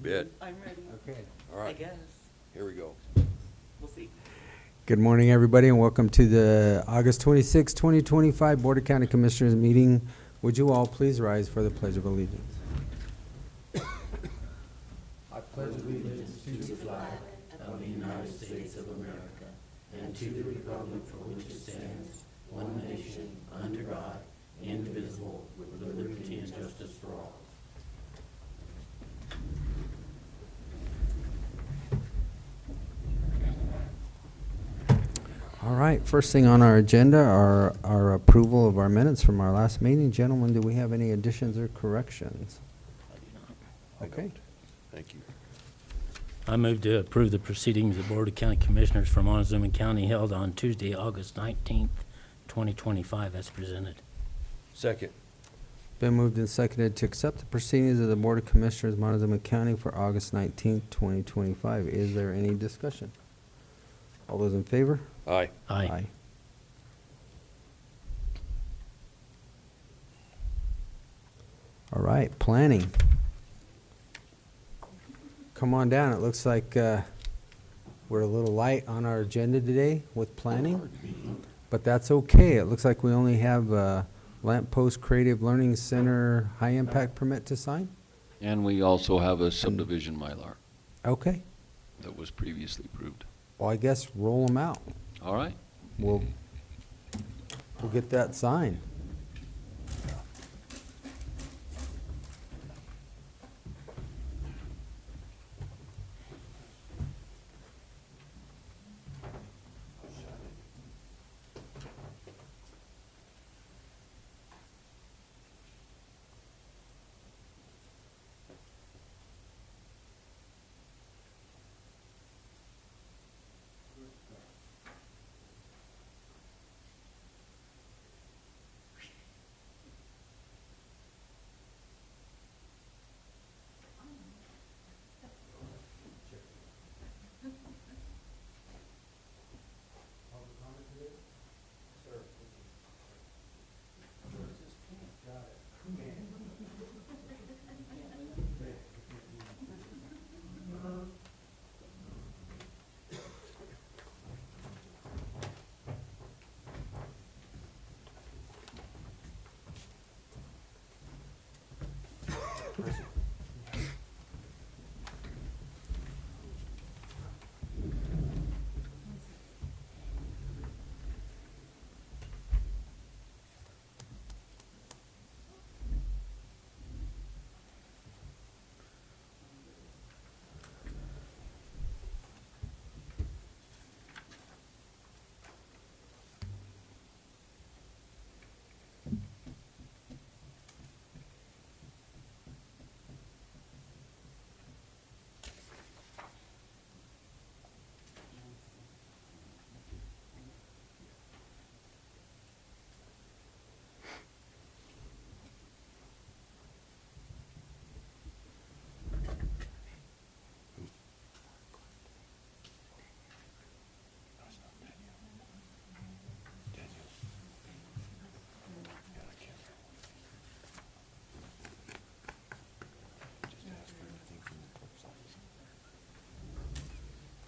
bet. I'm ready. Okay. All I right, guess. here we go. We'll see. Good morning, everybody, and welcome to the August 26, 2025 Board of County Commissioners meeting. Would you all please rise for the Pledge of Allegiance? I pledge allegiance to the flag of the United States of America and to the republic for which it stands, one nation, under God, indivisible, with liberty and justice for all. All right, first thing on our agenda are our approval of our minutes from our last meeting. Gentlemen, do we have any additions or corrections? I Okay. don't. Thank you. I move to approve the proceedings of the Board of County Commissioners for Montezuma County held on Tuesday, August 19th, 2025, as presented. Second. Been moved and seconded to accept the proceedings of the Board of Commissioners, Montezuma County for August 19th, 2025. Is there any discussion? All those in favor? Aye. Aye. All right, planning. Come on down. It looks like we're a little light on our agenda today with planning, but that's okay. It looks like we only have a Lamppost Creative Learning Center high impact permit to sign. And we also have a subdivision Mylar Okay. that was previously approved. Well, I guess roll them out. All right. We'll get that signed.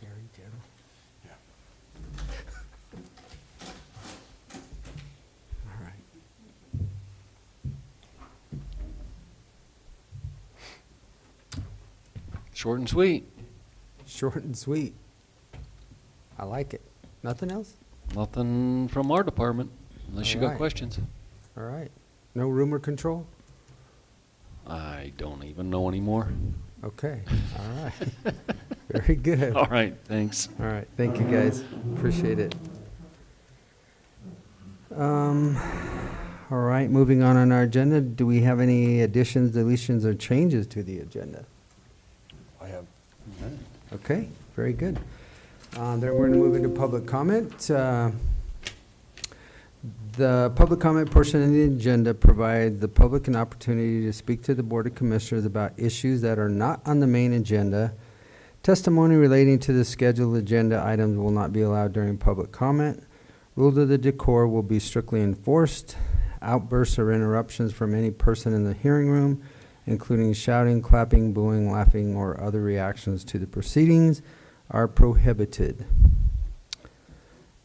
Very gentle. All right. Short and sweet. Short and sweet. I like it. Nothing else? Nothing from our department, unless you All got right. questions. All right. No rumor control? I don't even know anymore. Okay. All right. Very good. All right, thanks. All right. Thank you, guys. Appreciate it. All right. Moving on our agenda. Do we have any additions, deletions, or changes to the agenda? I have. Okay. Very good. Then we're going to move into public comment. The public comment portion of the agenda provides the public an opportunity to speak to the Board of Commissioners about issues that are not on the main agenda. Testimony relating to the scheduled agenda items will not be allowed during public comment. Rules of the decor will be strictly enforced. Outbursts or interruptions from any person in the hearing room including shouting, clapping, booing, laughing, or other reactions to the proceedings, are prohibited.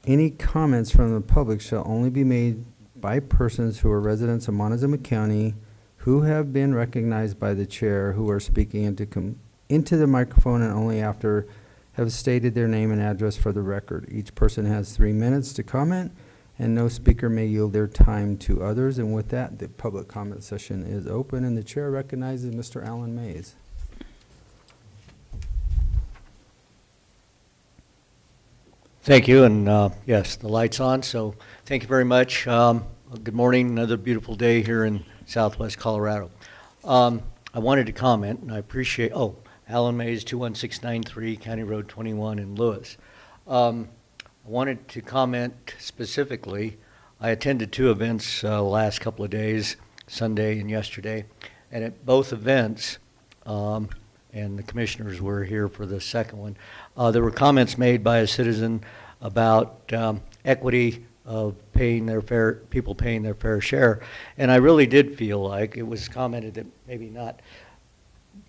Any comments from the public shall only be made by persons who are residents of Montezuma County who have been recognized by the chair, who are speaking into the microphone, and only after have stated their name and address for the record. Each person has 3 minutes to comment, and no speaker may yield their time to others. And with that, the public comment session is open, and the chair recognizes Mr. Alan Mays. Thank you, and yes, the light's on, so thank you very much. Good morning, another beautiful day here in Southwest Colorado. I wanted to comment, and I appreciate, Alan Mays, 21693 County Road 21 in Lewis. I wanted to comment specifically. I attended 2 events the last couple of days, Sunday and yesterday, and at both events, and the commissioners were here for the second one, there were comments made by a citizen about equity of people paying their fair share, and I really did feel like it was commented that maybe not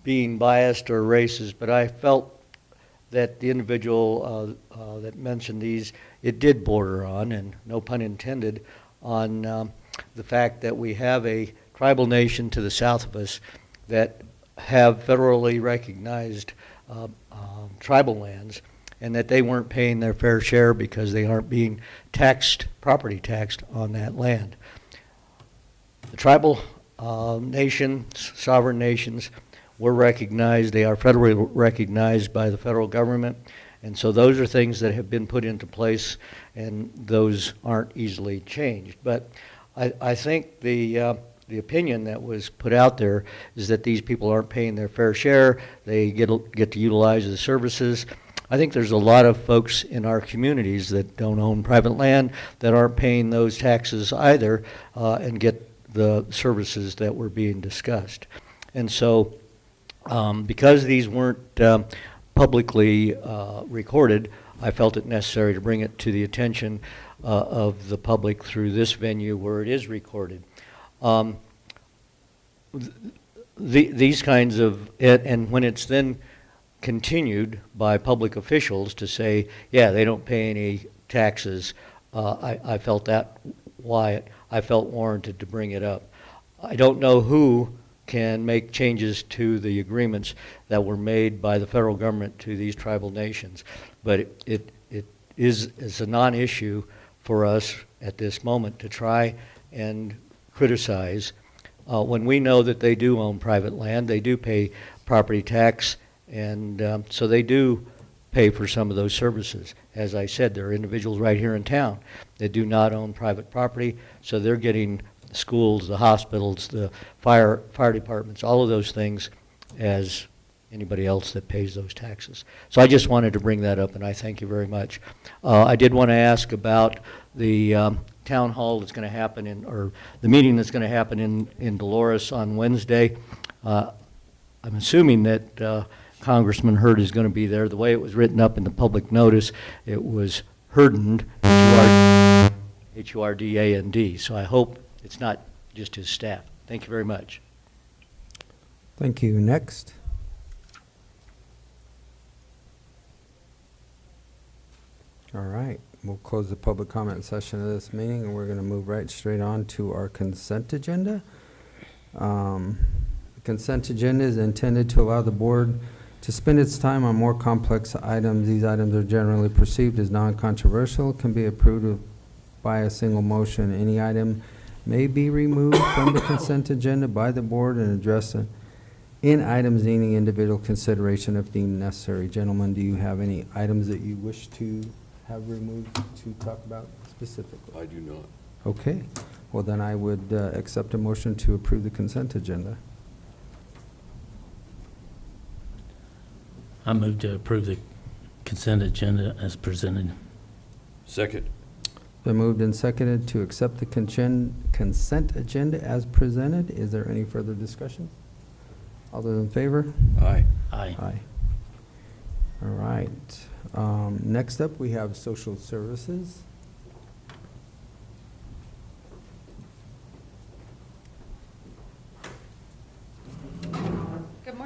being biased or racist, but I felt that the individual that mentioned these, it did border on, and no pun intended, on the fact that we have a tribal nation to the south of us that have federally recognized tribal lands, and that they weren't paying their fair share because they aren't being property taxed on that land. The tribal nations, sovereign nations, were recognized. They are federally recognized by the federal government, and so those are things that have been put into place, and those aren't easily changed. But I think the opinion that was put out there is that these people aren't paying their fair share. They get to utilize the services. I think there's a lot of folks in our communities that don't own private land that aren't paying those taxes either, and get the services that were being discussed. And so because these weren't publicly recorded, I felt it necessary to bring it to the attention of the public through this venue where it is recorded. These kinds of, and when it's then continued by public officials to say, yeah, they don't pay any taxes, I felt I felt warranted to bring it up. I don't know who can make changes to the agreements that were made by the federal government to these tribal nations, but it is a non-issue for us at this moment to try and criticize when we know that they do own private land, they do pay property tax, and so they do pay for some of those services. As I said, there are individuals right here in town that do not own private property, so they're getting the schools, the hospitals, the fire departments, all of those things as anybody else that pays those taxes. So I just wanted to bring that up, and I thank you very much. I did want to ask about the town hall that's going to happen or the meeting that's going to happen in Dolores on Wednesday. I'm assuming that Congressman Hurd is going to be there. The way it was written up in the public notice, it was Hurdand, H-U-R-D-A-N-D. So I hope it's not just his staff. Thank you very much. Thank you. Next. All right. We'll close the public comment session of this meeting, and we're going to move right straight on to our consent agenda. The consent agenda is intended to allow the board to spend its time on more complex items. These items are generally perceived as non-controversial, can be approved by a single motion. Any item may be removed from the consent agenda by the board and addressed in items needing individual consideration if deemed necessary. Gentlemen, do you have any items that you wish to have removed to talk about specifically? I do not. Okay. Well, then I would accept a motion to approve the consent agenda. I move to approve the consent agenda as presented. Second. Been moved and seconded to accept the consent agenda as presented. Is there any further discussion? All those in favor? Aye. Aye. Aye. All right. Next up, we have social services.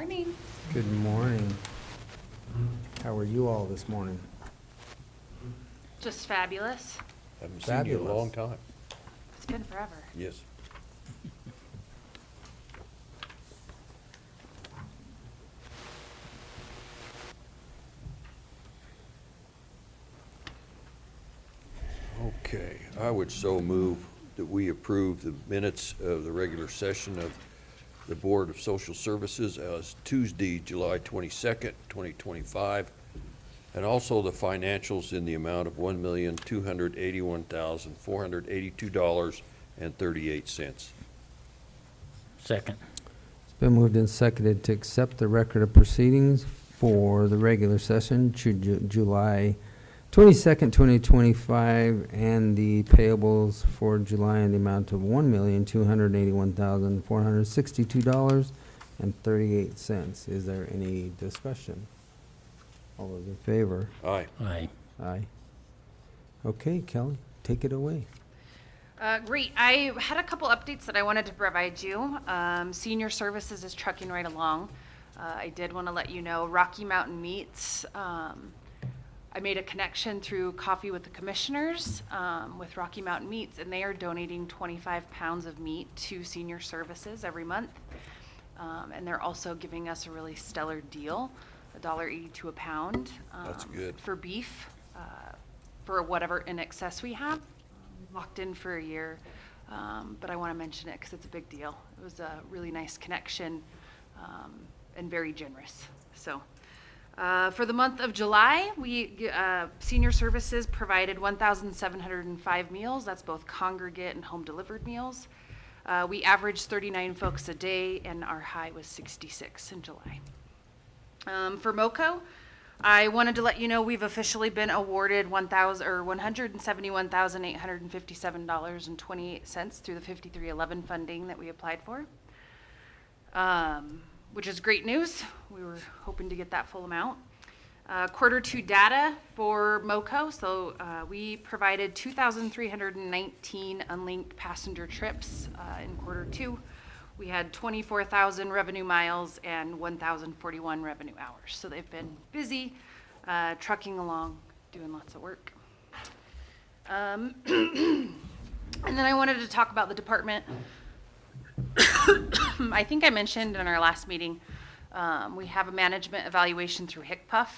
morning. Good morning. How are you all this morning? Just fabulous. Haven't seen you in a long Fabulous. time. It's been forever. Yes. Okay, I would so move that we approve the minutes of the regular session of the Board of Social Services as Tuesday, July 22nd, 2025, and also the financials in the amount of $1,281,482.38. Second. It's been moved and seconded to accept the record of proceedings for the regular session, July 22nd, 2025, and the payables for July in the amount of $1,281,462.38. Is there any discussion? All those in favor? Aye. Aye. Aye. Okay, Kelly, take it away. Great. I had a couple updates that I wanted to provide you. Senior Services is trucking right along. I did want to let you know Rocky Mountain Meats. I made a connection through Coffee with the Commissioners with Rocky Mountain Meats, and they are donating 25 pounds of meat to Senior Services every month. And they're also giving us a really stellar deal, $1.82 a pound. That's good. For beef, for whatever in excess we have. Locked in for a year, but I want to mention it because it's a big deal. It was a really nice connection and very generous. So for the month of July, we Senior Services provided 1,705 meals. That's both congregate and home delivered meals. We averaged 39 folks a day, and our high was 66 in July. For MoCo, I wanted to let you know we've officially been awarded $171,857.28 through the 5311 funding that we applied for, which is great news. We were hoping to get that full amount. Quarter two data for MoCo. So we provided 2,319 unlinked passenger trips in quarter two. We had 24,000 revenue miles and 1,041 revenue hours. So they've been busy, trucking along, doing lots of work. And then I wanted to talk about the department. I think I mentioned in our last meeting, we have a management evaluation through HICPUF.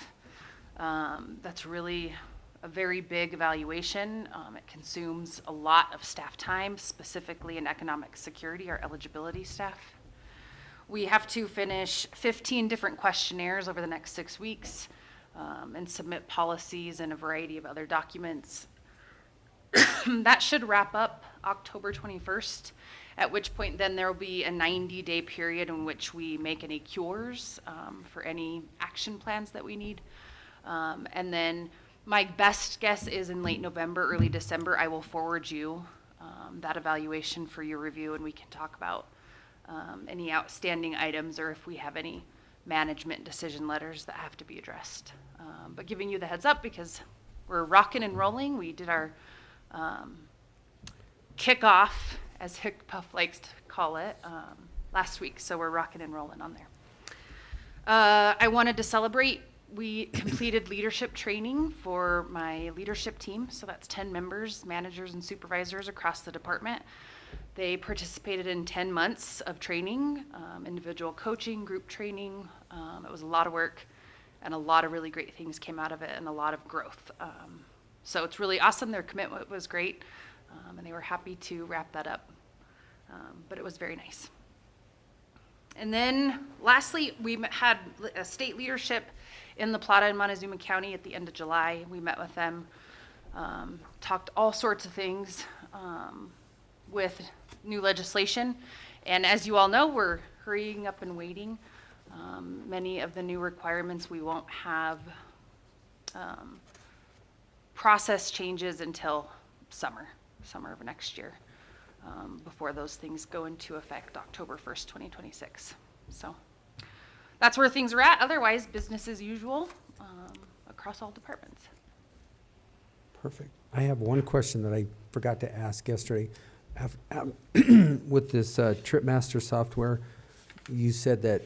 That's really a very big evaluation. It consumes a lot of staff time, specifically in economic security, our eligibility staff. We have to finish 15 different questionnaires over the next 6 weeks and submit policies and a variety of other documents. That should wrap up October 21st, at which point then there will be a 90-day period in which we make any cures for any action plans that we need. And then my best guess is in late November, early December, I will forward you that evaluation for your review, and we can talk about any outstanding items or if we have any management decision letters that have to be addressed. But giving you the heads up because we're rocking and rolling. We did our kickoff, as HICPUF likes to call it, last week, so we're rocking and rolling on there. I wanted to celebrate. We completed leadership training for my leadership team, so that's 10 members, managers, and supervisors across the department. They participated in 10 months of training, individual coaching, group training. It was a lot of work, and a lot of really great things came out of it, and a lot of growth. So it's really awesome. Their commitment was great, and they were happy to wrap that up. But it was very nice. And then lastly, we had a state leadership in La Plata and Montezuma County at the end of July. We met with them, talked all sorts of things with new legislation. And as you all know, we're hurrying up and waiting. Many of the new requirements, we won't have process changes until summer of next year, before those things go into effect October 1st, 2026. So that's where things are at. Otherwise, business as usual across all departments. Perfect. I have one question that I forgot to ask yesterday. With this TripMaster software, you said that,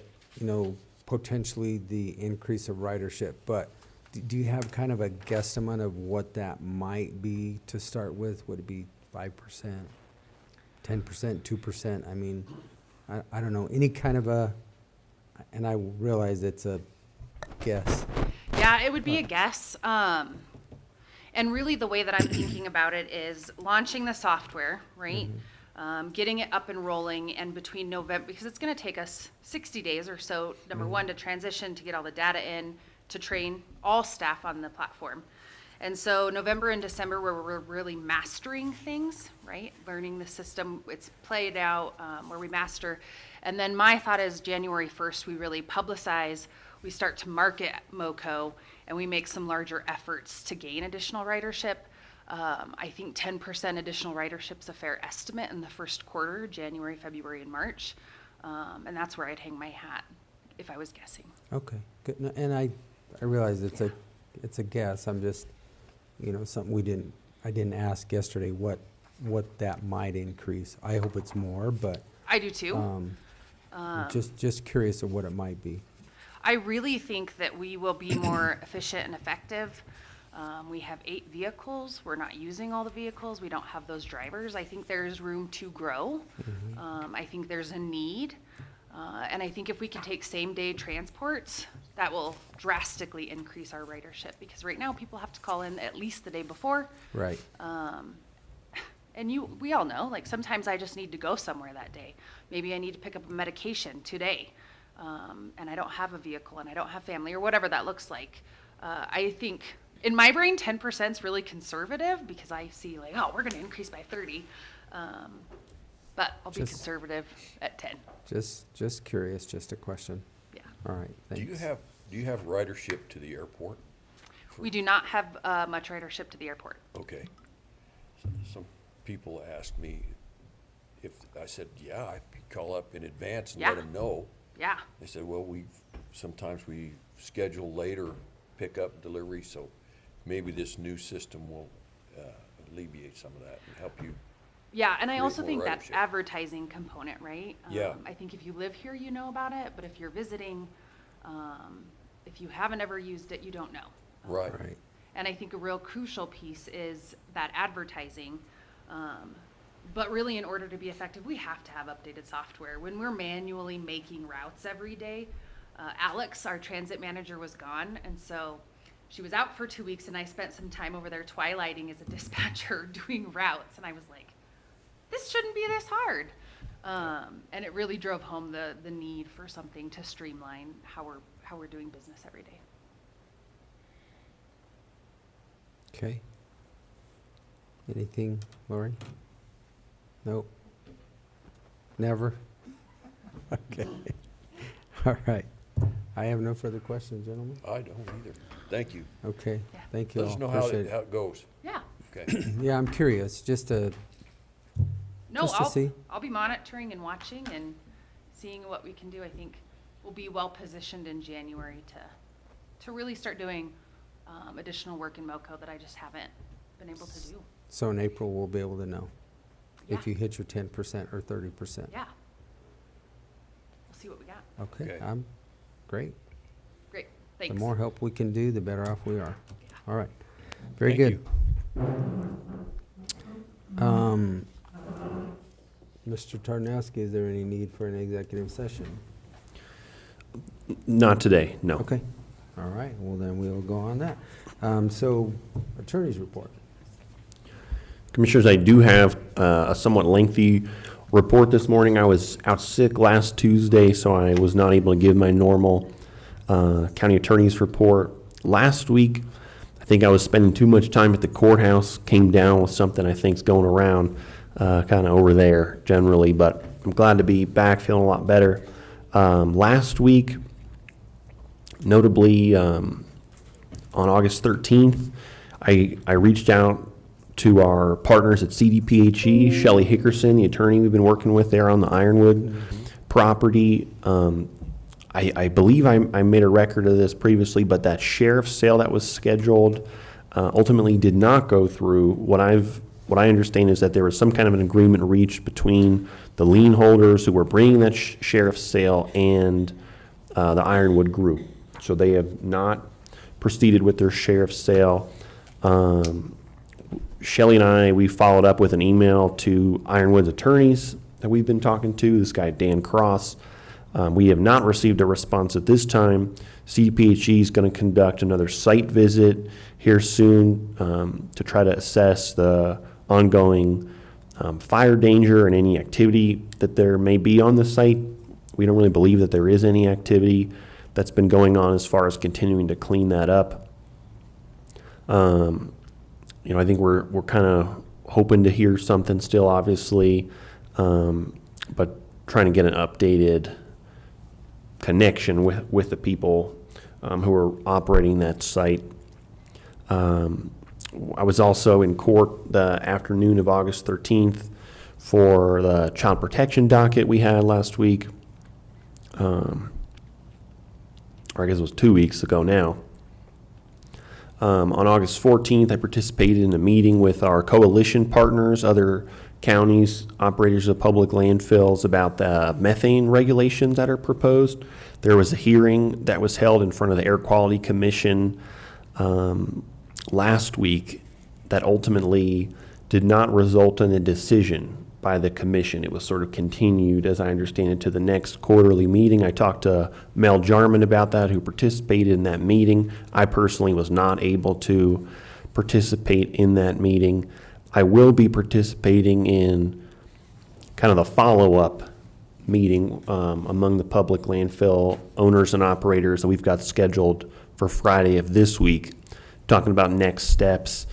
potentially the increase of ridership, but do you have kind of a guesstimate of what that might be to start with? Would it be 5%, 10%, 2%? I mean, I don't know, any kind of a, and I realize it's a guess. Yeah, it would be a guess. And really the way that I'm thinking about it is launching the software, right? Getting it up and rolling, and between November, because it's going to take us 60 days or so, number one, to transition, to get all the data in, to train all staff on the platform. And so November and December, where we're really mastering things, right? Learning the system, it's played out, where we master. And then my thought is January 1st, we really publicize, we start to market MoCo, and we make some larger efforts to gain additional ridership. I think 10% additional ridership's a fair estimate in the first quarter, January, February, and March. And that's where I'd hang my hat if I was guessing. Okay, good. No, and I realize it's a guess. I'm just, something I didn't ask yesterday what that might increase. I hope it's more, but I do too. just curious of what it might be. I really think that we will be more efficient and effective. We have 8 vehicles. We're not using all the vehicles. We don't have those drivers. I think there's room to grow. I think there's a need. And I think if we can take same-day transports, that will drastically increase our ridership, because right now people have to call in at least the day before. Right. And we all know, like, sometimes I just need to go somewhere that day. Maybe I need to pick up a medication today. And I don't have a vehicle, and I don't have family, or whatever that looks like. I think in my brain, 10% is really conservative, because I see like, oh, we're going to increase by 30. But I'll be conservative at 10. Just curious, just a question. Yeah. All right, thanks. Do you have ridership to the airport? We do not have much ridership to the airport. Okay. Some people asked me if, I said, yeah, I could call up in advance and let Yeah. them know. Yeah. They said, well, sometimes we schedule later pickup delivery, so maybe this new system will alleviate some of that and help you. Yeah, and I create also more think that ridership. advertising component, right? Yeah. I think if you live here, you know about it, but if you're visiting, if you haven't ever used it, you don't know. Right. Right. And I think a real crucial piece is that advertising. But really, in order to be effective, we have to have updated software. When we're manually making routes every day, Alex, our transit manager, was gone, and so she was out for 2 weeks, and I spent some time over there twilighting as a dispatcher doing routes, and I was like, this shouldn't be this hard. And it really drove home the need for something to streamline how we're doing business every day. Okay. Anything, Lori? Nope. Never? Okay. All right. I have no further questions, gentlemen. I don't either. Thank you. Okay, Yeah. thank you Let all. us know how Appreciate it goes. Yeah. Okay. Yeah, I'm curious, just to, No, Just to see. I'll be monitoring and watching and seeing what we can do. I think we'll be well positioned in January to really start doing additional work in MoCo that I just haven't been able to do. so in April, we'll be able to know if Yeah. you hit your 10% or 30%. Yeah. We'll see what we got. Okay, Okay. Great. Great. The Thanks. more help we can do, the better off we are. All right. Very Thank good. Mr. Tarnowski, is there any need for an executive session? Not today, no. Okay. All right, well then we'll go on that. So, attorney's report. Commissioners, I do have a somewhat lengthy report this morning. I was out sick last Tuesday, so I was not able to give my normal county attorney's report. Last week, I think I was spending too much time at the courthouse, came down with something I think's going around kind of over there generally, but I'm glad to be back, feeling a lot better. Last week, notably on August 13th, I reached out to our partners at CDPHE, Shelley Hickerson, the attorney we've been working with there on the Ironwood property. I believe I made a record of this previously, but that sheriff's sale that was scheduled ultimately did not go through. What I understand is that there was some kind of an agreement reached between the lien holders who were bringing that sheriff's sale and the Ironwood Group. So they have not proceeded with their sheriff's sale. Shelley and I, we followed up with an email to Ironwood's attorneys that we've been talking to, this guy Dan Cross. We have not received a response at this time. CDPHE is going to conduct another site visit here soon to try to assess the ongoing fire danger and any activity that there may be on the site. We don't really believe that there is any activity that's been going on as far as continuing to clean that up. I think we're kind of hoping to hear something still, obviously, but trying to get an updated connection with the people who are operating that site. I was also in court the afternoon of August 13th for the child protection docket we had last week. Or I guess it was 2 weeks ago now. On August 14th, I participated in a meeting with our coalition partners, other counties, operators of public landfills, about the methane regulations that are proposed. There was a hearing that was held in front of the Air Quality Commission last week that ultimately did not result in a decision by the commission. It was sort of continued, as I understand it, to the next quarterly meeting. I talked to Mel Jarman about that, who participated in that meeting. I personally was not able to participate in that meeting. I will be participating in kind of the follow-up meeting among the public landfill owners and operators that we've got scheduled for Friday of this week, talking about next steps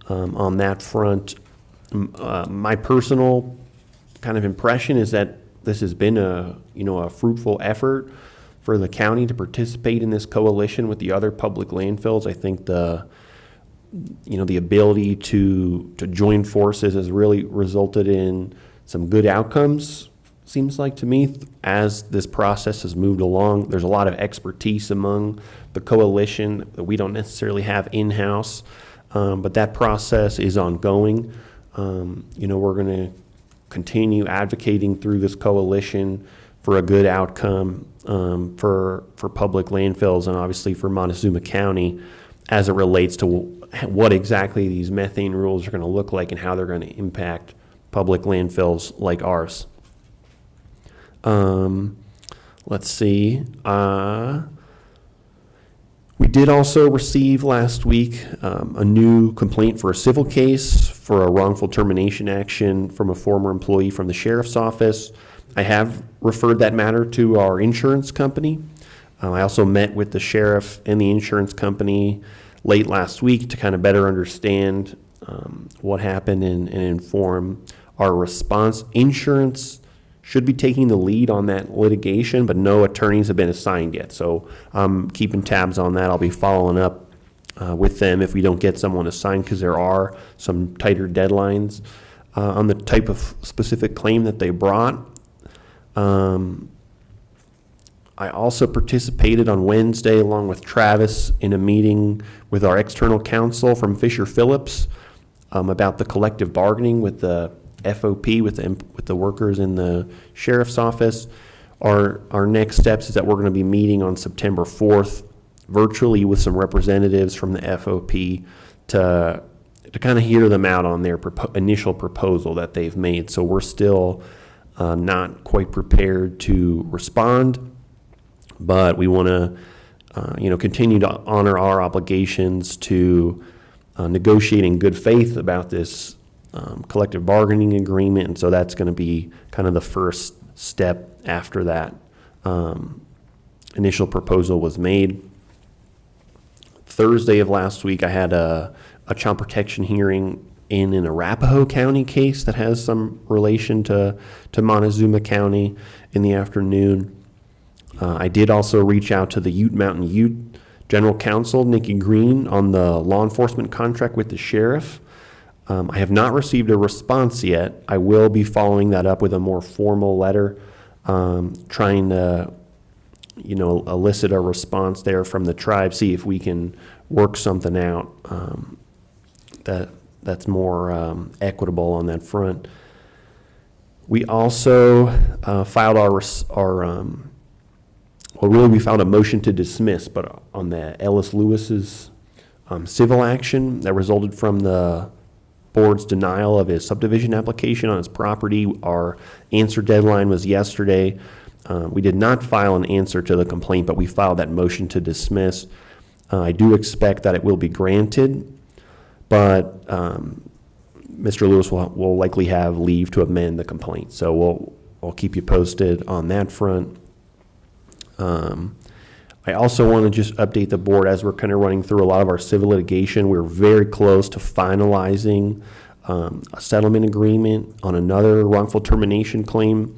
on that front. My personal kind of impression is that this has been a fruitful effort for the county to participate in this coalition with the other public landfills. I think the ability to join forces has really resulted in some good outcomes, seems like to me, as this process has moved along. There's a lot of expertise among the coalition that we don't necessarily have in-house, but that process is ongoing. We're going to continue advocating through this coalition for a good outcome for public landfills and obviously for Montezuma County as it relates to what exactly these methane rules are going to look like and how they're going to impact public landfills like ours. Let's see. We did also receive last week a new complaint for a civil case for a wrongful termination action from a former employee from the sheriff's office. I have referred that matter to our insurance company. I also met with the sheriff and the insurance company late last week to kind of better understand what happened and inform our response. Insurance should be taking the lead on that litigation, but no attorneys have been assigned yet. So I'm keeping tabs on that. I'll be following up with them if we don't get someone assigned, because there are some tighter deadlines on the type of specific claim that they brought. I also participated on Wednesday along with Travis in a meeting with our external counsel from Fisher Phillips about the collective bargaining with the FOP, with the workers in the sheriff's office. Our next steps is that we're going to be meeting on September 4th virtually with some representatives from the FOP to kind of hear them out on their initial proposal that they've made. So we're still not quite prepared to respond, but we want to continue to honor our obligations to negotiate in good faith about this collective bargaining agreement, and so that's going to be kind of the first step after that initial proposal was made. Thursday of last week, I had a child protection hearing in an Arapahoe County case that has some relation to Montezuma County in the afternoon. I did also reach out to the Ute Mountain Ute General Counsel, Nikki Green, on the law enforcement contract with the sheriff. I have not received a response yet. I will be following that up with a more formal letter, trying to, elicit a response there from the tribe, see if we can work something out that's more equitable on that front. We also filed our well, really, we filed a motion to dismiss, but on the Ellis Lewis's civil action that resulted from the board's denial of his subdivision application on his property. Our answer deadline was yesterday. We did not file an answer to the complaint, but we filed that motion to dismiss. I do expect that it will be granted, but Mr. Lewis will likely have leave to amend the complaint. So I'll keep you posted on that front. I also want to just update the board as we're kind of running through a lot of our civil litigation. We're very close to finalizing a settlement agreement on another wrongful termination claim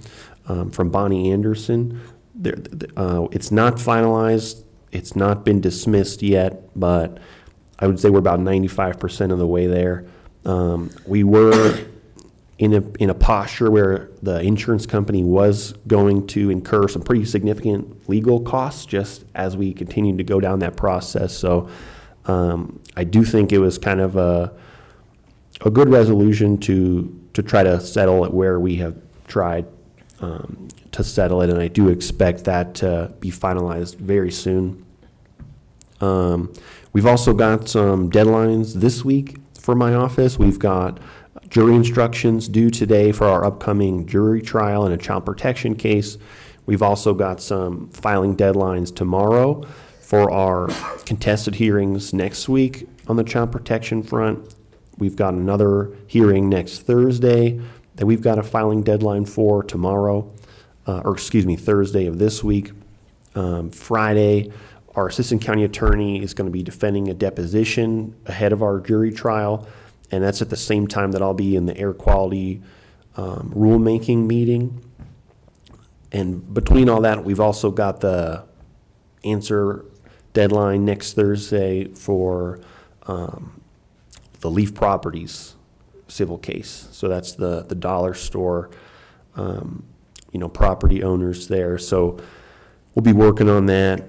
from Bonnie Anderson. It's not finalized. It's not been dismissed yet, but I would say we're about 95% of the way there. We were in a posture where the insurance company was going to incur some pretty significant legal costs just as we continued to go down that process. So I do think it was kind of a good resolution to try to settle it where we have tried to settle it, and I do expect that to be finalized very soon. We've also got some deadlines this week for my office. We've got jury instructions due today for our upcoming jury trial in a child protection case. We've also got some filing deadlines tomorrow for our contested hearings next week on the child protection front. We've got another hearing next Thursday that we've got a filing deadline for tomorrow, Thursday of this week. Friday, our assistant county attorney is going to be defending a deposition ahead of our jury trial, and that's at the same time that I'll be in the air quality rulemaking meeting. And between all that, we've also got the answer deadline next Thursday for the Leaf Properties civil case. So that's the dollar store, property owners there. So we'll be working on that.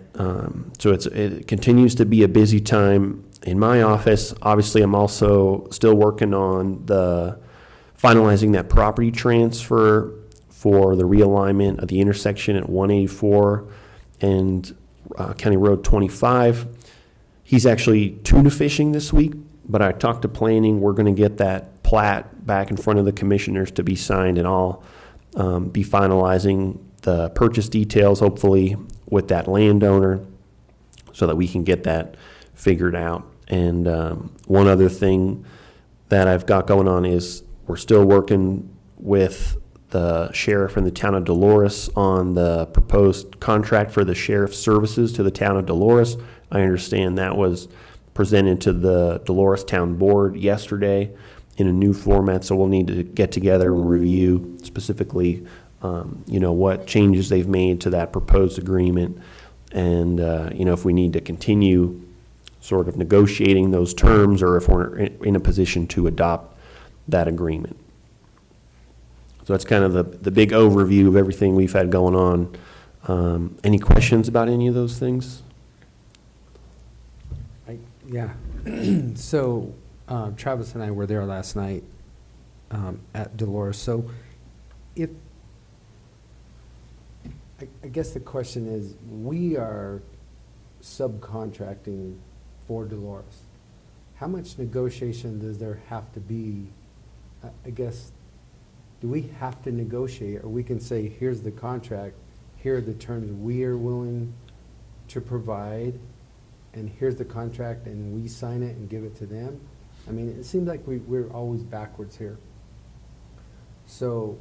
So it continues to be a busy time in my office. Obviously, I'm also still working on finalizing that property transfer for the realignment of the intersection at 184 and County Road 25. He's actually tuna fishing this week, but I talked to planning. We're going to get that plat back in front of the commissioners to be signed, and I'll be finalizing the purchase details, hopefully, with that landowner so that we can get that figured out. And one other thing that I've got going on is we're still working with the sheriff in the town of Dolores on the proposed contract for the sheriff's services to the town of Dolores. I understand that was presented to the Dolores Town Board yesterday in a new format, so we'll need to get together and review specifically what changes they've made to that proposed agreement, and if we need to continue sort of negotiating those terms or if we're in a position to adopt that agreement. So that's kind of the big overview of everything we've had going on. Any questions about any of those things? Yeah. So Travis and I were there last night at Dolores. So I guess the question is, we are subcontracting for Dolores. How much negotiation does there have to be? I guess, do we have to negotiate, or we can say, here's the contract, here are the terms we are willing to provide, and here's the contract, and we sign it and give it to them? I mean, it seems like we're always backwards here. So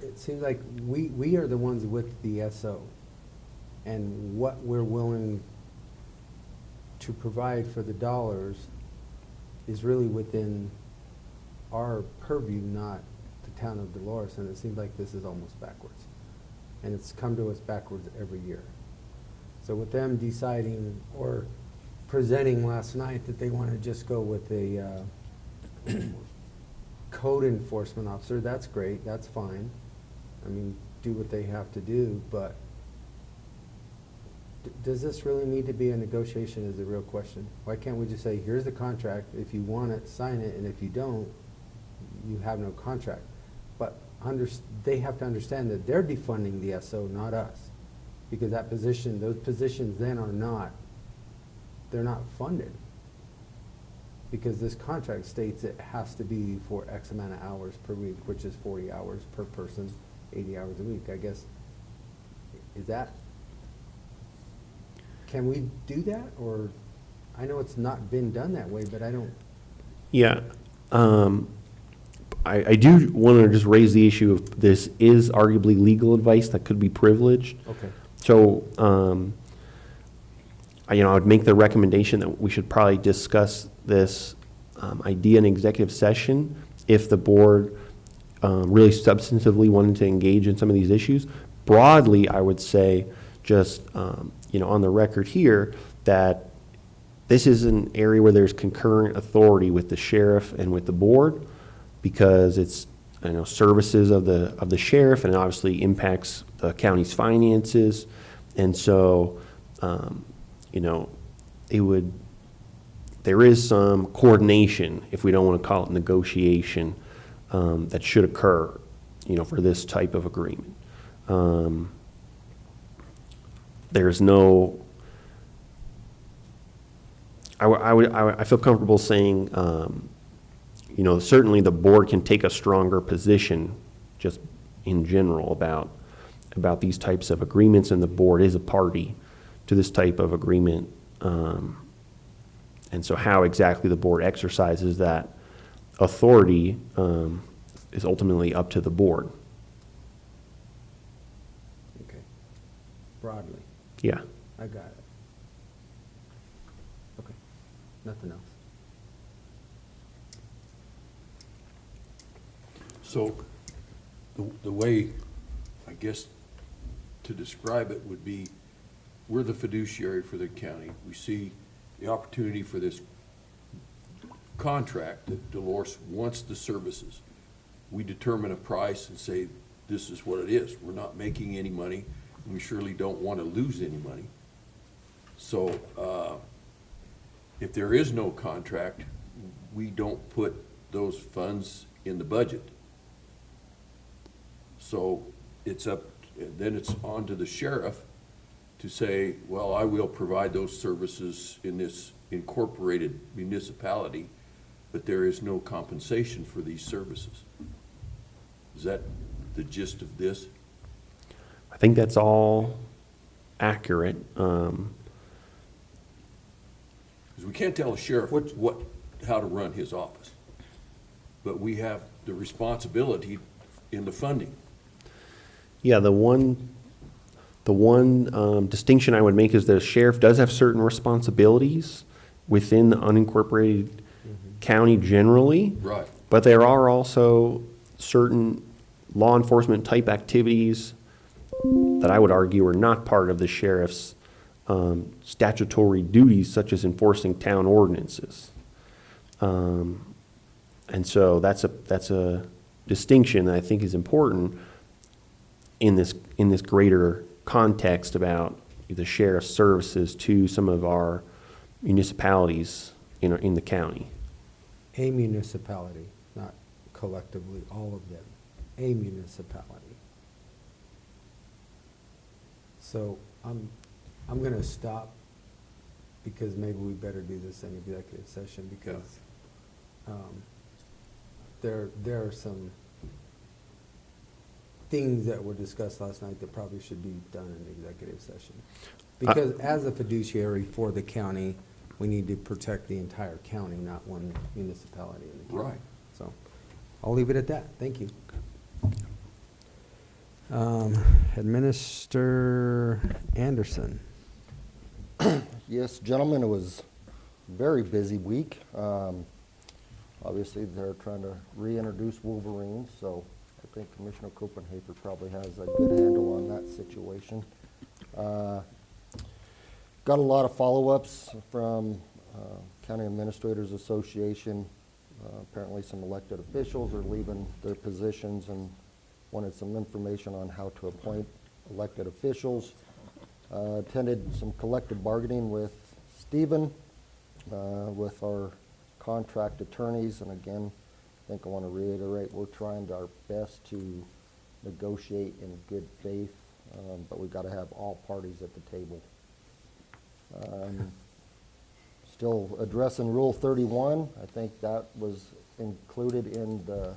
it seems like we are the ones with the SO, and what we're willing to provide for the dollars is really within our purview, not the town of Dolores, and it seems like this is almost backwards. And it's come to us backwards every year. So with them deciding or presenting last night that they want to just go with a code enforcement officer, that's great, that's fine. I mean, do what they have to do, but does this really need to be a negotiation is the real question. Why can't we just say, here's the contract, if you want it, sign it, and if you don't, you have no contract. But they have to understand that they're defunding the SO, not us. Because that position, those positions then they're not funded. Because this contract states it has to be for X amount of hours per week, which is 40 hours per person, 80 hours a week, I guess. Can we do that? Or, I know it's not been done that way, but I don't. Yeah. I do want to just raise the issue of this is arguably legal advice that could be privileged. Okay. So, I would make the recommendation that we should probably discuss this idea in executive session if the board really substantively wanted to engage in some of these issues. Broadly, I would say just, on the record here, that this is an area where there's concurrent authority with the sheriff and with the board, because it's, services of the sheriff, and it obviously impacts the county's finances. And so, there is some coordination, if we don't want to call it negotiation, that should occur, for this type of agreement. There's no, I feel comfortable saying, certainly the board can take a stronger position just in general about these types of agreements, and the board is a party to this type of agreement. And so how exactly the board exercises that authority is ultimately up to the board. Okay. Broadly, Yeah. I got it. Okay, nothing else. So, the way, I guess, to describe it would be, we're the fiduciary for the county. We see the opportunity for this contract that Dolores wants the services. We determine a price and say, this is what it is. We're not making any money. We surely don't want to lose any money. So, if there is no contract, we don't put those funds in the budget. So then it's on to the sheriff to say, well, I will provide those services in this incorporated municipality, but there is no compensation for these services. Is that the gist of this? I think that's all accurate. Because we can't tell a sheriff how to run his office, but we have the responsibility in the funding. Yeah, the one distinction I would make is the sheriff does have certain responsibilities within the unincorporated county generally. Right. But there are also certain law enforcement type activities that I would argue are not part of the sheriff's statutory duties, such as enforcing town ordinances. And so that's a distinction that I think is important in this greater context about the sheriff's services to some of our municipalities in the county. A municipality, not collectively, all of them. A municipality. So I'm gonna stop, because maybe we better do this in executive session, because there are some things that were discussed last night that probably should be done in executive session. Because as a fiduciary for the county, we need to protect the entire county, not one municipality in the county. Right. So I'll leave it at that. Thank you. Administrator Anderson. Yes, gentlemen, it was a very busy week. Obviously, they're trying to reintroduce Wolverines, so I think Commissioner Copenhaver probably has a good handle on that situation. Got a lot of follow-ups from County Administrators Association. Apparently some elected officials are leaving their positions and wanted some information on how to appoint elected officials. Attended some collective bargaining with Stephen, with our contract attorneys, and again, think I want to reiterate, we're trying our best to negotiate in good faith, but we've got to have all parties at the table. Still addressing Rule 31, I think that was included in the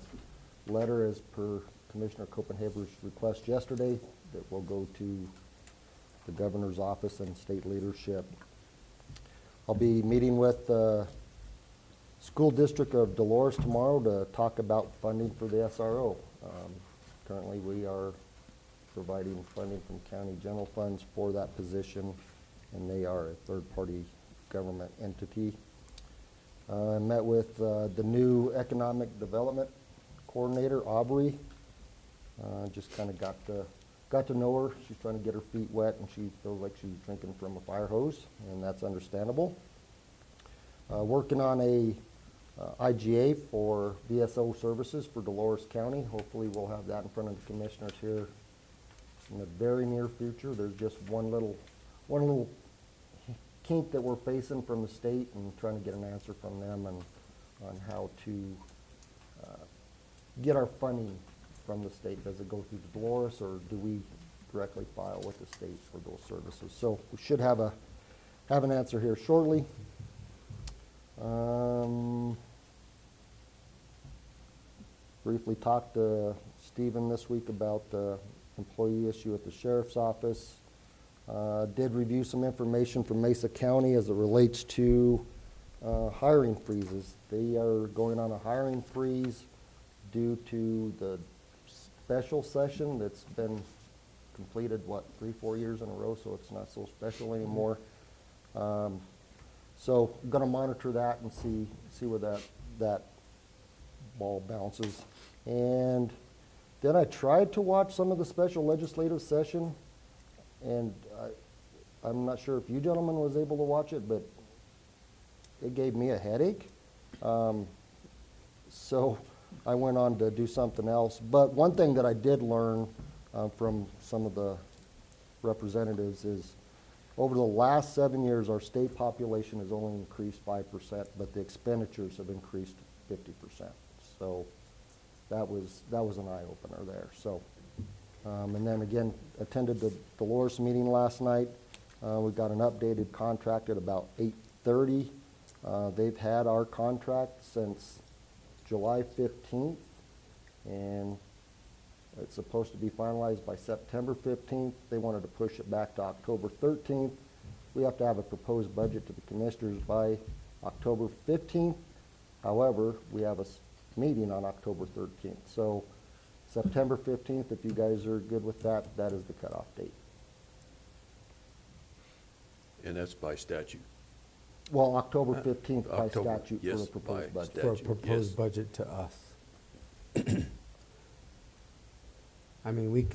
letter as per Commissioner Copenhaver's request yesterday, that will go to the governor's office and state leadership. I'll be meeting with the school district of Dolores tomorrow to talk about funding for the SRO. Currently, we are providing funding from county general funds for that position, and they are a third-party government entity. I met with the new economic development coordinator, Aubrey. Just kind of got to know her. She's trying to get her feet wet, and she feels like she's drinking from a fire hose, and that's understandable. Working on a IGA for VSO services for Dolores County. Hopefully we'll have that in front of the commissioners here in the very near future. There's just one little kink that we're facing from the state, and trying to get an answer from them on how to get our funding from the state. Does it go through Dolores, or do we directly file with the state for those services? So we should have an answer here shortly. Briefly talked to Stephen this week about the employee issue at the sheriff's office. Did review some information from Mesa County as it relates to hiring freezes. They are going on a hiring freeze due to the special session that's been completed, 3-4 years in a row, so it's not so special anymore. So I'm going to monitor that and see where that ball bounces. And then I tried to watch some of the special legislative session, and I'm not sure if you gentlemen was able to watch it, but it gave me a headache. So I went on to do something else. But one thing that I did learn from some of the representatives is, over the last 7 years, our state population has only increased 5%, but the expenditures have increased 50%. So that was an eye-opener there. So, and then again, attended the Dolores meeting last night. We got an updated contract at about 8:30. They've had our contract since July 15th, and it's supposed to be finalized by September 15th. They wanted to push it back to October 13th. We have to have a proposed budget to the commissioners by October 15th. However, we have a meeting on October 13th. So September 15th, if you guys are good with that, that is the cutoff date. And that's by statute. Well, October 15th by October, statute for yes, the proposed by budget. For a statute, proposed yes. budget to us. I mean,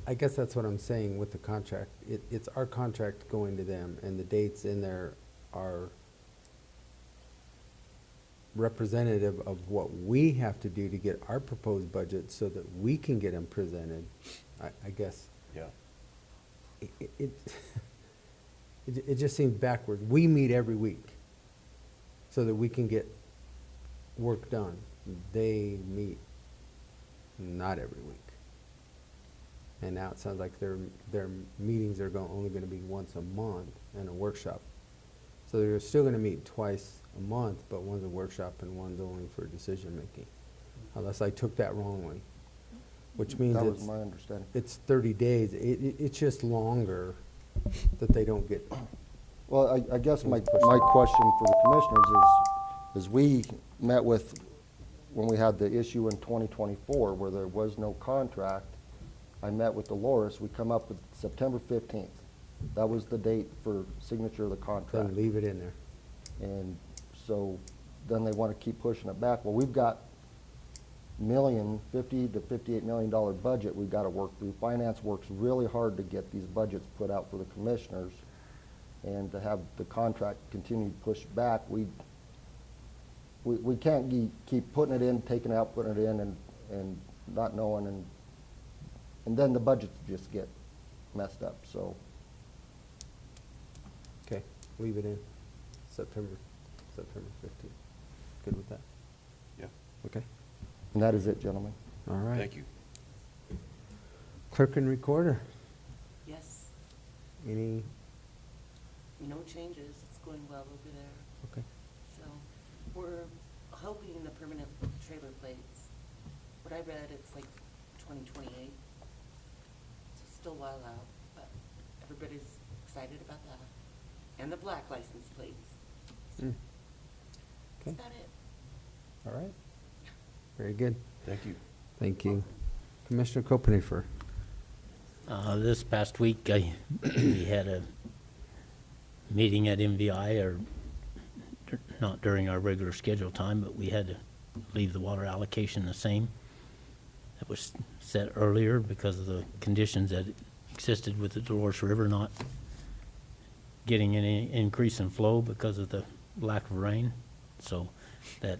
I guess that's what I'm saying with the contract. It's our contract going to them, and the dates in there are representative of what we have to do to get our proposed budget so that we can get them presented. I guess Yeah. it just seems backwards. We meet every week so that we can get work done. They meet not every week. And now it sounds like their meetings are only going to be once a month and a workshop. So they're still going to meet twice a month, but one's a workshop and one's only for decision making. Unless I took that wrongly, which means That was my understanding. it's 30 days. It's just longer that they don't get. Well, I guess my question for the commissioners is we met with, when we had the issue in 2024 where there was no contract, I met with Dolores. We come up with September 15th. That was the date for signature of the contract. Then leave it in there. And so then they want to keep pushing it back. Well, we've got $50 to $58 million budget we've got to work through. Finance works really hard to get these budgets put out for the commissioners, and to have the contract continue to push back, we can't keep putting it in, taking it out, putting it in, and not knowing, and then the budgets just get messed up. So Okay, leave it in. September 15th. Good with that? Yeah. Okay, And that is it, gentlemen. all right. Thank you. Clerk and recorder, Yes, any, no changes. It's going well over there. okay. So we're hoping the permanent trailer plates, what I read, it's like 2028. So still a while out, but everybody's excited about that. And the black license plates. Mm. That's Okay, about it. all right. Very good. Thank you. Thank you. Commissioner Copenhaver. This past week, we had a meeting at MVI, or not during our regular schedule time, but we had to leave the water allocation the same. That was set earlier because of the conditions that existed with the Dolores River not getting any increase in flow because of the lack of rain. So that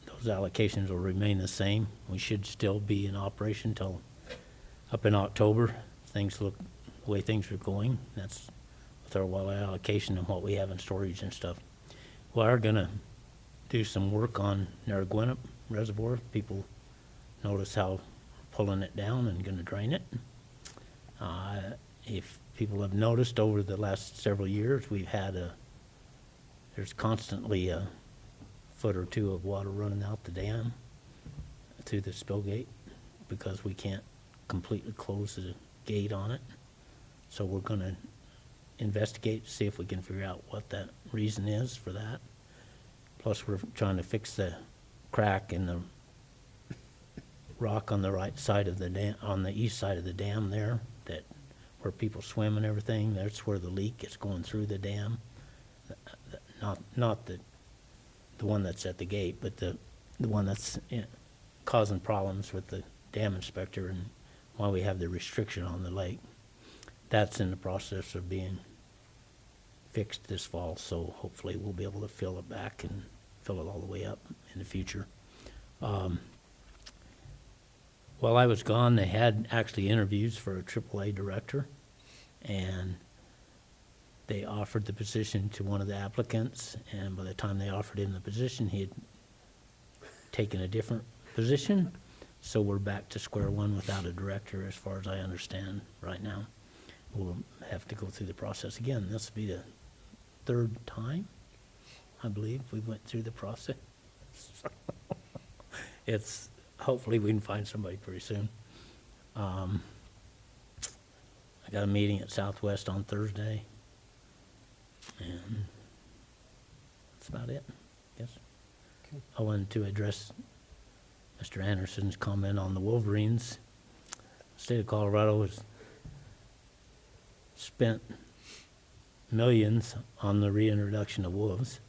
those allocations will remain the same. We should still be in operation till up in October. Things look the way things are going. That's with our water allocation and what we have in storage and stuff. We are gonna do some work on Narragansett Reservoir. People notice how we're pulling it down and gonna drain it. If people have noticed over the last several years, we've had there's constantly a foot or two of water running out the dam through the spill gate because we can't completely close the gate on it. So we're gonna investigate, see if we can figure out what that reason is for that. Plus, we're trying to fix the crack in the rock on the right side of the dam, on the east side of the dam there, that where people swim and everything. That's where the leak is going through the dam. Not the one that's at the gate, but the one that's causing problems with the dam inspector and why we have the restriction on the lake. That's in the process of being fixed this fall, so hopefully we'll be able to fill it back and fill it all the way up in the future. While I was gone, they had actually interviews for a AAA director, and they offered the position to one of the applicants, and by the time they offered him the position, he had taken a different position. So we're back to square one without a director, as far as I understand right now. We'll have to go through the process again. This will be the third time, I believe, we went through the process. It's, hopefully we can find somebody pretty soon. I got a meeting at Southwest on Thursday, and that's about it, I guess. Okay. I wanted to address Mr. Anderson's comment on the Wolverines. The state of Colorado has spent millions on the reintroduction of wolves.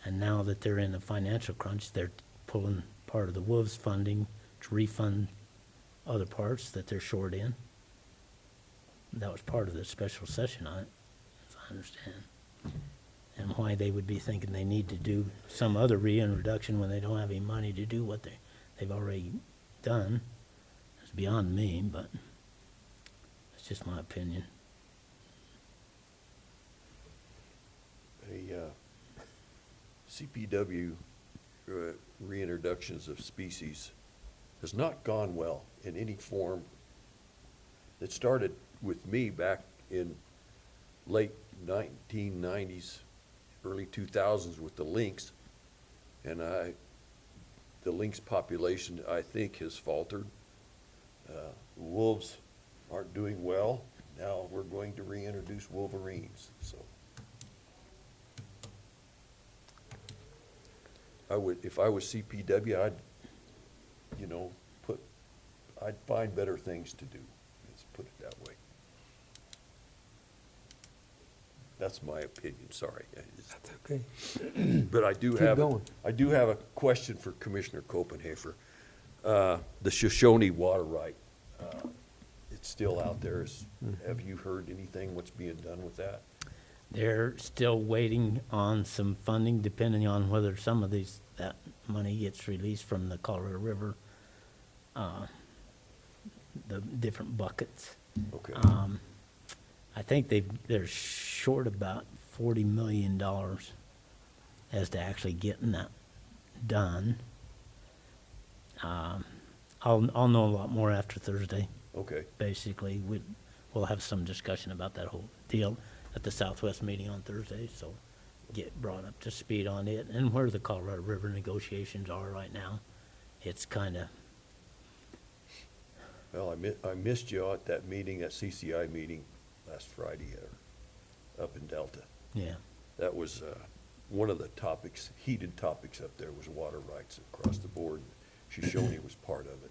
And now that they're in a financial crunch, they're pulling part of the wolves funding to refund other parts that they're short in. That was part of the special session on it, as I understand. And why they would be thinking they need to do some other reintroduction when they don't have any money to do what they've already done is beyond me, but it's just my opinion. CPW reintroductions of species has not gone well in any form. It started with me back in late 1990s, early 2000s with the lynx, and the lynx population, I think, has faltered. Wolves aren't doing well. Now we're going to reintroduce wolverines, so. If I was CPW, I'd find better things to do. Let's put it that way. That's my opinion, sorry. That's okay. But I do Keep have, going. I do have a question for Commissioner Copenhaver. The Shoshone water right, it's still out there. Have you heard anything, what's being done with that? They're still waiting on some funding, depending on whether some of that money gets released from the Colorado River, the different buckets. Okay. I think they're short about $40 million as to actually getting that done. I'll know a lot more after Thursday. Okay, Basically, we'll have some discussion about that whole deal at the Southwest meeting on Thursday, so get brought up to speed on it and where the Colorado River negotiations are right now. It's kind of, well, I missed you at that meeting, that CCI meeting last Friday up in Delta. yeah. That was one of the topics, heated topics up there was water rights across the board. Shoshone was part of it.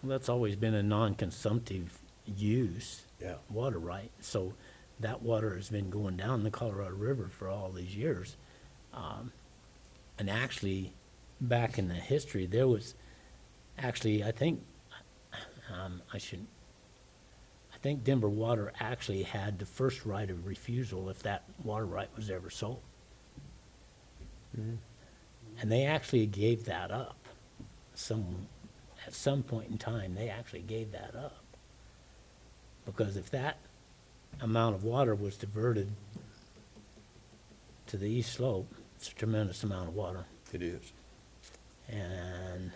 Well, that's always been a non-consumptive use. Yeah. Water right, so that water has been going down the Colorado River for all these years. And actually, back in the history, there was, actually, I think Denver Water actually had the first right of refusal if that water right was ever sold. And they actually gave that up. At some point in time, they actually gave that up. Because if that amount of water was diverted to the east slope, it's a tremendous amount of water. It is. And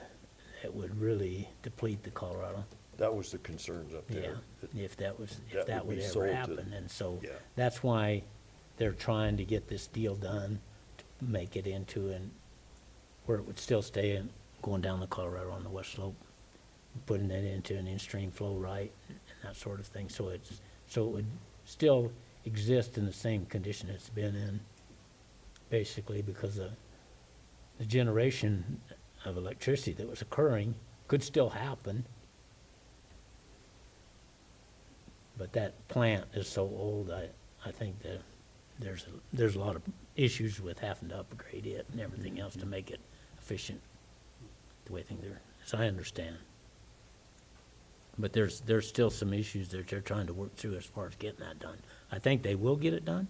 it would really deplete the Colorado. That was the concerns up Yeah, there. if that was, that if that would would be ever sold to- happen. And so Yeah. that's why they're trying to get this deal done, to make it into where it would still stay in, going down the Colorado on the west slope, putting it into an in-stream flow right and that sort of thing. So it would still exist in the same condition it's been in, basically, because the generation of electricity that was occurring could still happen. But that plant is so old, I think that there's a lot of issues with having to upgrade it and everything else to make it efficient, the way things are, as I understand. But there's still some issues that they're trying to work through as far as getting that done. I think they will get it done,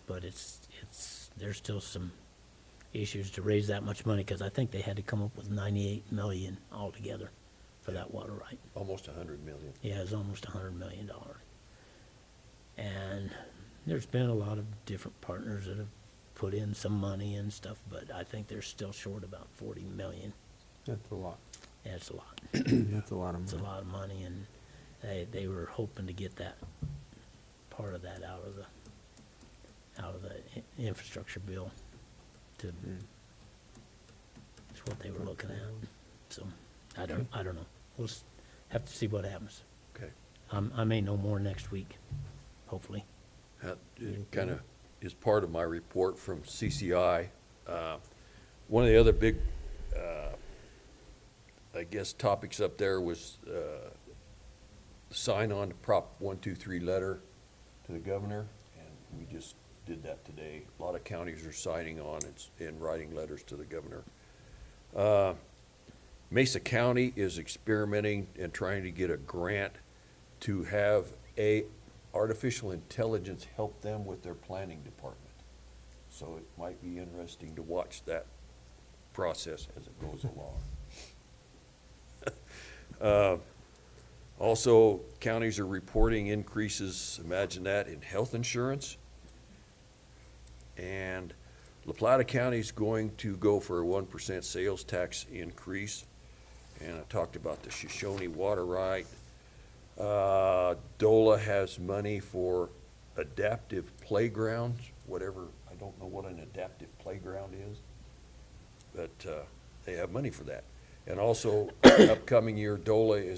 but there's still some issues to raise that much money, because I think they had to come up with $98 million altogether for that water right. Almost 100 million. Yeah, it's almost $100 million. And there's been a lot of different partners that have put in some money and stuff, but I think they're still short about 40 million. That's a lot. Yeah, it's a lot. That's a lot of It's a money. lot of money, and they were hoping to get that, part of that out of the infrastructure bill to, that's what they were looking at. So, I don't know. We'll have to see what happens. Okay. I may know more next week, hopefully. That kind of is part of my report from CCI. One of the other big, I guess, topics up there was sign on to Prop 123 letter to the governor, and we just did that today. A lot of counties are signing on and writing letters to the governor. Mesa County is experimenting and trying to get a grant to have artificial intelligence help them with their planning department. So it might be interesting to watch that process as it goes along. Also, counties are reporting increases, imagine that, in health insurance. And La Plata County's going to go for a 1% sales tax increase. And I talked about the Shoshone water right. DOLA has money for adaptive playgrounds, whatever, I don't know what an adaptive playground is, but they have money for that. And also, upcoming year, DOLA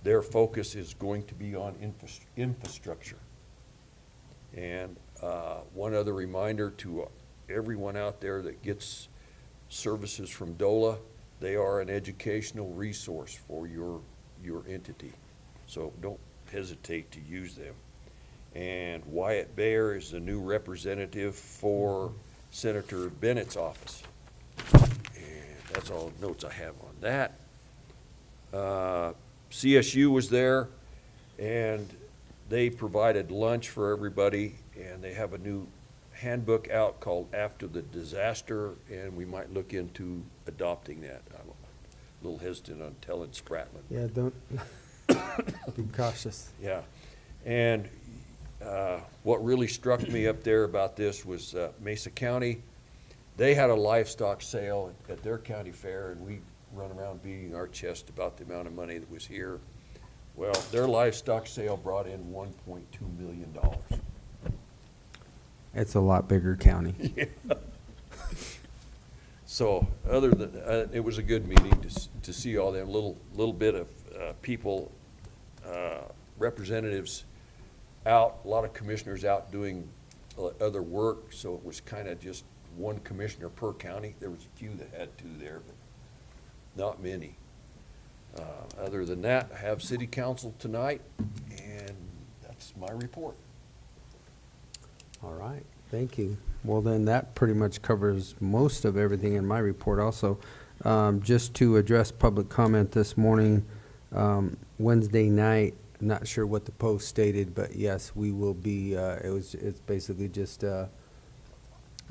their focus is going to be on infrastructure. And one other reminder to everyone out there that gets services from DOLA, they are an educational resource for your entity. So don't hesitate to use them. And Wyatt Bayer is the new representative for Senator Bennett's office. And that's all the notes I have on that. CSU was there, and they provided lunch for everybody, and they have a new handbook out called After the Disaster, and we might look into adopting that. I'm a little hesitant on telling Spratman. Yeah, don't, be cautious. Yeah, and what really struck me up there about this was Mesa County They had a livestock sale at their county fair, and we run around beating our chest about the amount of money that was here. Well, their livestock sale brought in $1.2 million. It's a lot bigger county. So, other than, it was a good meeting to see all them little bit of people, representatives out, a lot of commissioners out doing other work, so it was kind of just one commissioner per county. There was a few that had two there, but not many. Other than that, I have city council tonight, and that's my report. All right, thank you. Well, then that pretty much covers most of everything in my report also. Just to address public comment this morning, Wednesday night, not sure what the post stated, but yes, we will be, it's basically just kind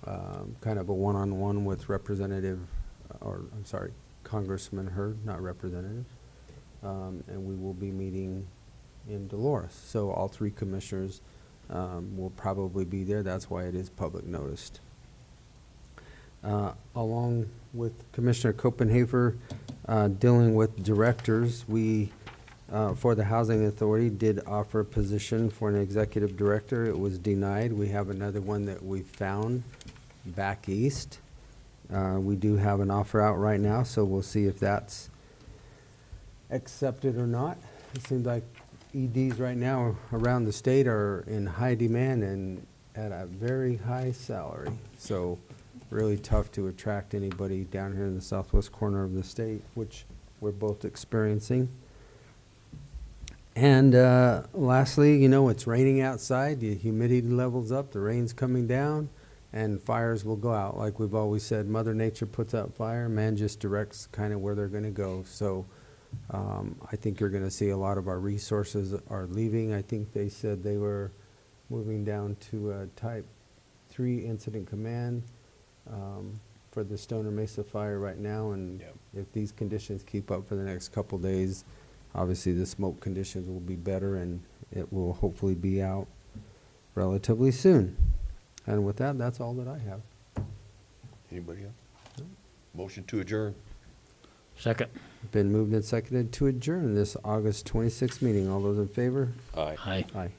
of a one-on-one with Congressman Hurd, not representative. And we will be meeting in Dolores. So all three commissioners will probably be there. That's why it is public noticed. Along with Commissioner Copenhaver, dealing with directors, we, for the Housing Authority, did offer a position for an executive director. It was denied. We have another one that we found back east. We do have an offer out right now, so we'll see if that's accepted or not. It seems like EDs right now around the state are in high demand and at a very high salary. So really tough to attract anybody down here in the southwest corner of the state, which we're both experiencing. And lastly, you know, it's raining outside, the humidity level's up, the rain's coming down, and fires will go out. Like we've always said, Mother Nature puts out fire, man just directs kind of where they're going to go. So I think you're going to see a lot of our resources are leaving. I think they said they were moving down to a type 3 incident command for the Stoner Mesa fire right now. And Yep. if these conditions keep up for the next couple days, obviously the smoke conditions will be better and it will hopefully be out relatively soon. And with that, that's all that I have. Anybody else? Motion to adjourn. Second. Been moved and seconded to adjourn this August 26th meeting. All those in favor? Aye. Aye. Aye.